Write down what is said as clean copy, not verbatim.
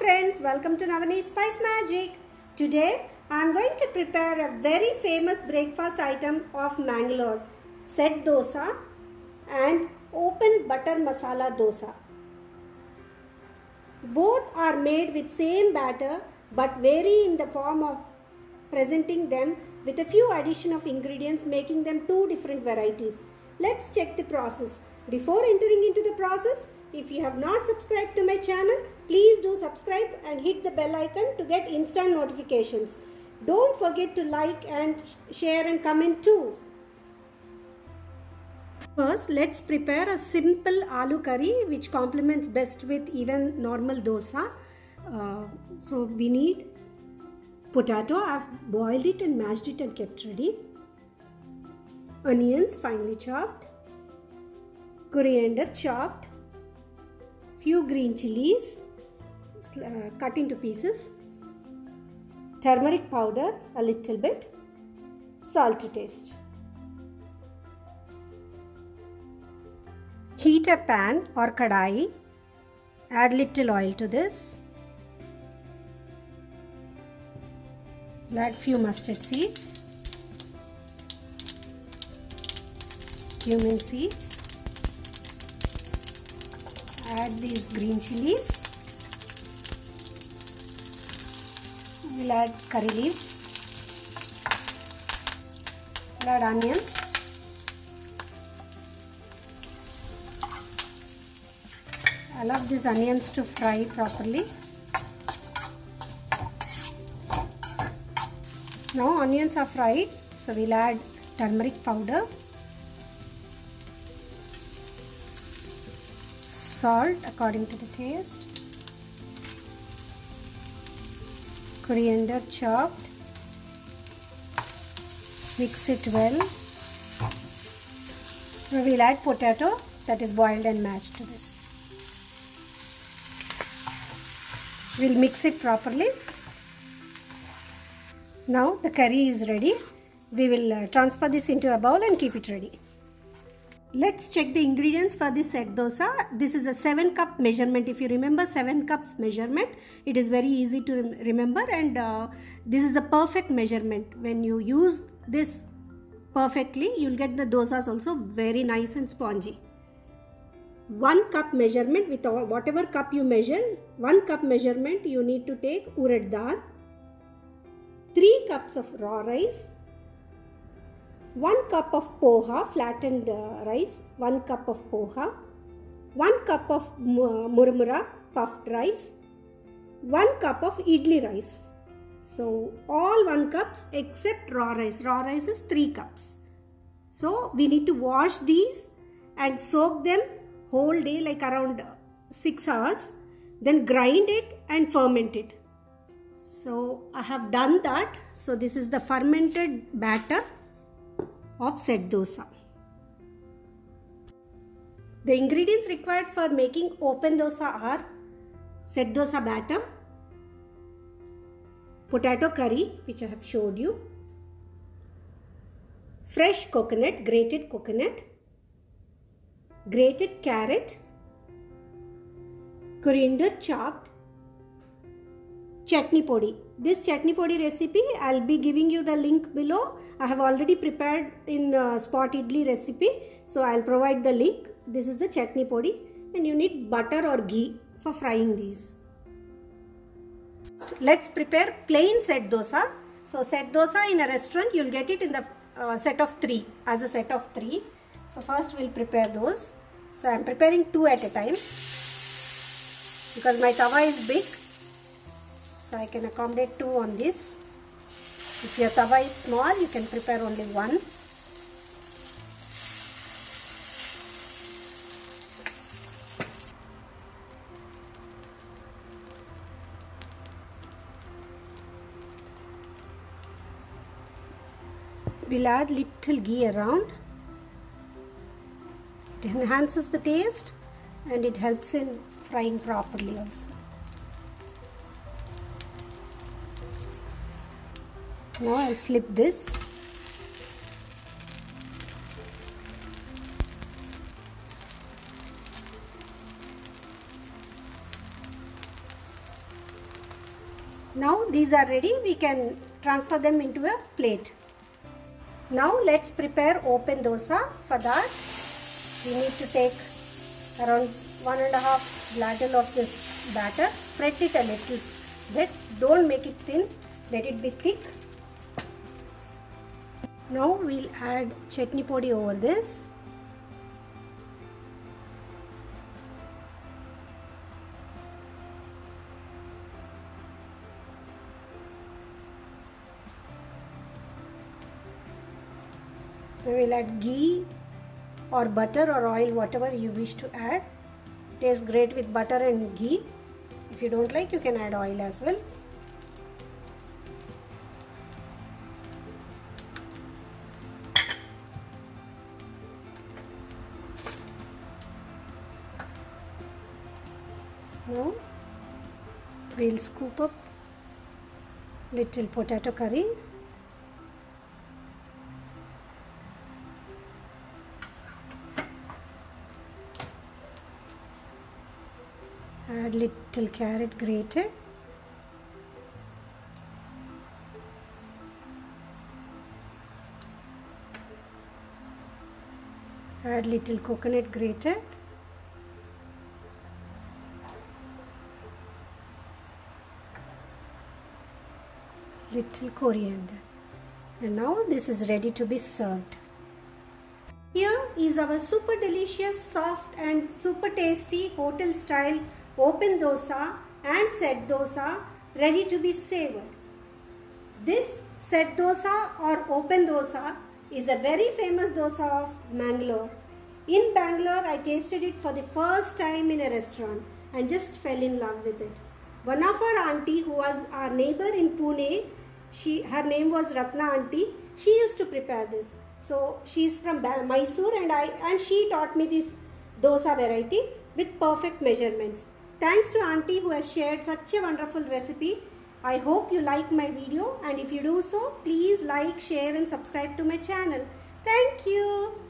friends, welcome to Navani's Spice Magic. Today I am going to prepare a very famous breakfast item of Mangalore, set dosa and open butter masala dosa. Both are made with same batter but vary in the form of presenting them with a few addition of ingredients, making them two different varieties. Let's check the process. Before entering into the process, if you have not subscribed to my channel, please do subscribe and hit the bell icon to get instant notifications. Don't forget to like and share and comment too. First, let's prepare a simple aloo curry which complements best with even normal dosa. So we need potato. I've boiled it and mashed it and kept ready. Onions finely chopped. Coriander chopped. Few green chilies cut into pieces. Turmeric powder a little bit. Salt to taste. Heat a pan or kadai. Add little oil to this. Add few mustard seeds. Cumin seeds. Add these green chilies. We'll add curry leaves. We'll add onions. Allow these onions to fry properly. Now onions are fried, so we'll add turmeric powder, salt according to the taste, coriander chopped, mix it well. Now we'll add potato that is boiled and mashed to this. We'll mix it properly. Now the curry is ready. We will transfer this into a bowl and keep it ready. Let's check the ingredients for this set dosa. This is a 7 cup measurement. If you remember 7 cups measurement, it is very easy to remember, and this is the perfect measurement. When you use this perfectly, you'll get the dosas also very nice and spongy. 1 cup measurement, with whatever cup you measure, 1 cup measurement you need to take urad dal, 3 cups of raw rice, 1 cup of poha, flattened rice, 1 cup of poha, 1 cup of murmura, puffed rice, 1 cup of idli rice. So all 1 cups except raw rice. Raw rice is 3 cups. So we need to wash these and soak them whole day, like around 6 hours. Then grind it and ferment it. So I have done that. So this is the fermented batter of set dosa. The ingredients required for making open dosa are set dosa batter, potato curry which I have showed you, fresh coconut, grated carrot, coriander chopped, chutney podi. This chutney podi recipe, I'll be giving you the link below. I have already prepared in spot idli recipe, so I'll provide the link. This is the chutney podi, and you need butter or ghee for frying these. Let's prepare plain set dosa. So set dosa in a restaurant, you'll get it in the set of 3, as a set of 3. So first we'll prepare those. So I'm preparing 2 at a time because my tawa is big. So I can accommodate 2 on this. If your tawa is small, you can prepare only 1. We'll add little ghee around. It enhances the taste and it helps in frying properly also. Now I'll flip this. Now these are ready, we can transfer them into a plate. Now let's prepare open dosa. For that we need to take around 1.5 ladle of this batter. Spread it a little bit, don't make it thin, let it be thick. Now we'll add chutney podi over this. We will add ghee or butter or oil, whatever you wish to add. It tastes great with butter and ghee. If you don't like, you can add oil as well. Now we'll scoop up little potato curry. Add little carrot grated. Add little coconut grated. Little coriander. And now this is ready to be served. Here is our super delicious, soft and super tasty hotel style open dosa and set dosa ready to be savored. This set dosa or open dosa is a very famous dosa of Mangalore. In Bangalore, I tasted it for the first time in a restaurant and just fell in love with it. One of our auntie who was our neighbor in Pune, her name was Ratna auntie, she used to prepare this. So she is from Mysore and she taught me this dosa variety with perfect measurements. Thanks to auntie who has shared such a wonderful recipe. I hope you like my video, and if you do so, please like, share and subscribe to my channel. Thank you.